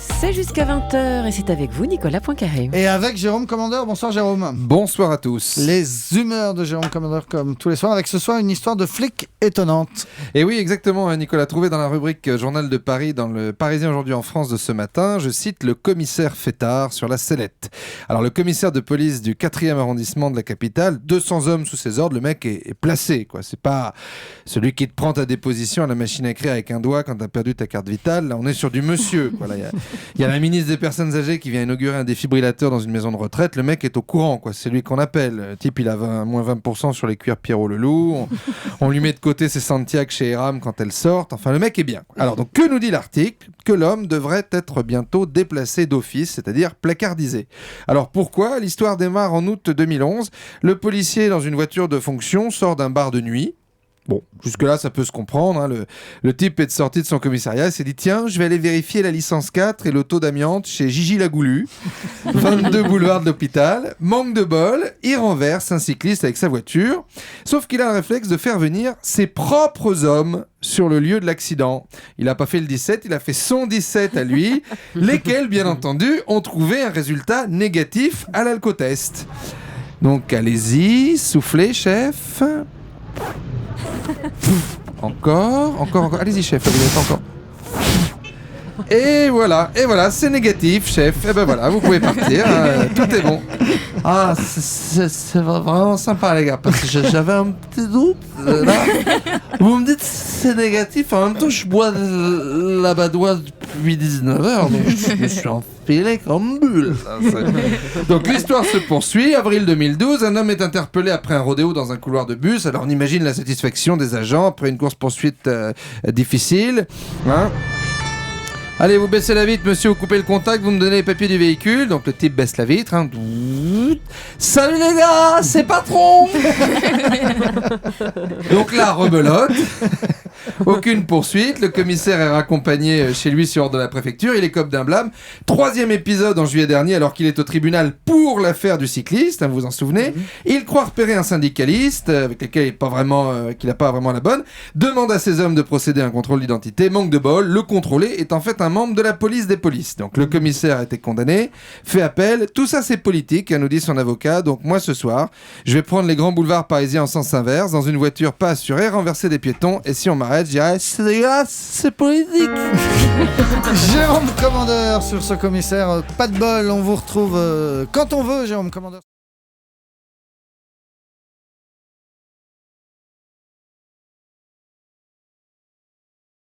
C'est jusqu'à 20h et c'est avec vous Nicolas Poincaré. Et avec Jérôme Commandeur. Bonsoir Jérôme. Bonsoir à tous. Les humeurs de Jérôme Commandeur comme tous les soirs, avec ce soir une histoire de flic étonnante. Et oui, exactement, Nicolas, trouvé dans la rubrique Journal de Paris dans le Parisien aujourd'hui en France de ce matin, je cite le commissaire Fêtard sur la sellette. Alors le commissaire de police du 4e arrondissement de la capitale, 200 hommes sous ses ordres, le mec est placé, quoi. C'est pas celui qui te prend ta déposition à la machine à écrire avec un doigt quand t'as perdu ta carte vitale. Là, on est sur du monsieur, quoi. Là, il y a la ministre des Personnes âgées qui vient inaugurer un défibrillateur dans une maison de retraite. Le mec est au courant, quoi. C'est lui qu'on appelle. Le type, il a moins 20% sur les cuirs Pierrot le Loup. On lui met de côté ses Santiago chez Eram quand elles sortent. Enfin, le mec est bien, quoi. Alors, donc, que nous dit l'article ? Que l'homme devrait être bientôt déplacé d'office, c'est-à-dire placardisé. Alors, pourquoi ? L'histoire démarre en août 2011. Le policier, dans une voiture de fonction, sort d'un bar de nuit. Bon, jusque-là, ça peut se comprendre. Hein. Le type est sorti de son commissariat. Il s'est dit, tiens, je vais aller vérifier la licence 4 et le taux d'amiante chez Gigi Lagoulu. 22 boulevard de l'Hôpital. Manque de bol, il renverse un cycliste avec sa voiture. Sauf qu'il a le réflexe de faire venir ses propres hommes sur le lieu de l'accident. Il n'a pas fait le 17, il a fait son 17 à lui, lesquels, bien entendu, ont trouvé un résultat négatif à l'alcotest. Donc, allez-y, soufflez, chef. Encore. Allez-y, chef, encore. Et voilà, c'est négatif, chef. Et ben voilà, vous pouvez partir, tout est bon. Ah, c'est vraiment sympa, les gars, parce que j'avais un petit doute. Là. Vous me dites c'est négatif, en même temps, je bois de la badoise depuis 19h, donc je me suis enfilé comme bulle. Donc l'histoire se poursuit. Avril 2012, un homme est interpellé après un rodéo dans un couloir de bus. Alors on imagine la satisfaction des agents après une course-poursuite difficile. Hein. Allez, vous baissez la vitre, monsieur, vous coupez le contact, vous me donnez les papiers du véhicule. Donc le type baisse la vitre. Hein. Salut les gars, c'est patron. Donc là, rebelote. Aucune poursuite. Le commissaire est raccompagné chez lui sur ordre de la préfecture. Il écope d'un blâme. 3e épisode en juillet dernier, alors qu'il est au tribunal pour l'affaire du cycliste. Hein, vous vous en souvenez. Il croit repérer un syndicaliste avec lequel qu'il n'a pas vraiment la bonne. Demande à ses hommes de procéder à un contrôle d'identité. Manque de bol. Le contrôlé est en fait un membre de la police des polices. Donc le commissaire a été condamné, fait appel. Tout ça, c'est politique, nous dit son avocat. Donc moi, ce soir, je vais prendre les grands boulevards parisiens en sens inverse, dans une voiture pas assurée, renverser des piétons. Et si on m'arrête, je dirais, c'est dégueulasse, c'est politique. Jérôme Commandeur sur ce commissaire. Pas de bol, on vous retrouve quand on veut, Jérôme Commandeur.